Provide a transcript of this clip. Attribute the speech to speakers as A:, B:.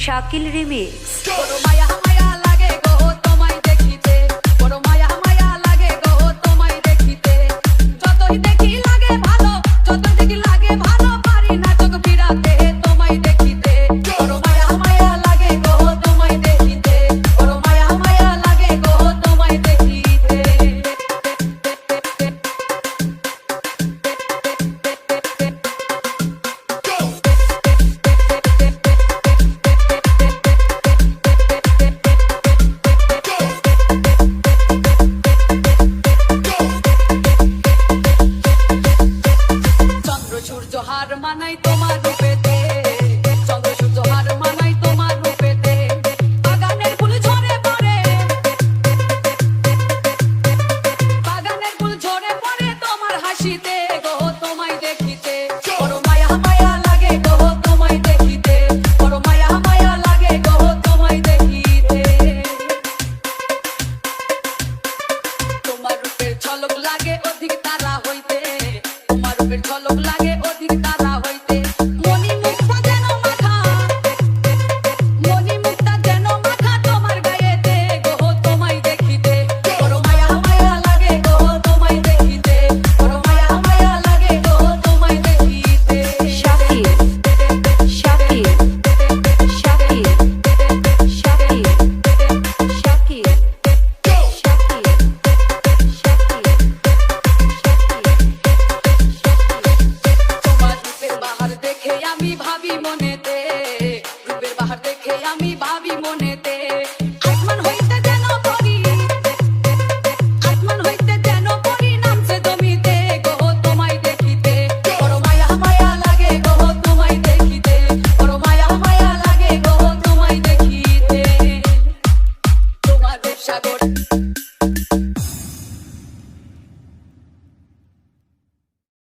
A: Shakil remix.
B: হার মানাই তোমার রূপেতে, চন্দ্র সূর্য হার মানাই তোমার রূপেতে, বাগানের ফুল ঝরে পড়ে, বাগানের ফুল ঝরে পড়ে তোমার হাসিতে গো তোমায় দেখিতে, বড় মায়া মায়া লাগে গো তোমায় দেখিতে, বড় মায়া মায়া লাগে গো তোমায় দেখিতে, তোমার রূপের ঝলক লাগে অধিক তারা হইতে, তোমার রূপের ঝলক লাগে অধিক তারা হইতে, মনি মুক্তা যেন মাখা, মনি মুক্তা যেন মাখা তোমার গায়েতে গো তোমায় দেখিতে, বড় মায়া মায়া লাগে গো তোমায় দেখিতে, বড় মায়া মায়া লাগে গো তোমায় দেখিতে।
A: শাকিল শাকিল শাকিল শাকিল শাকিল
B: তোমার রূপের বাহার দেখে আমি ভাবি মনেতে, রূপের বাহার দেখে আমি ভাবি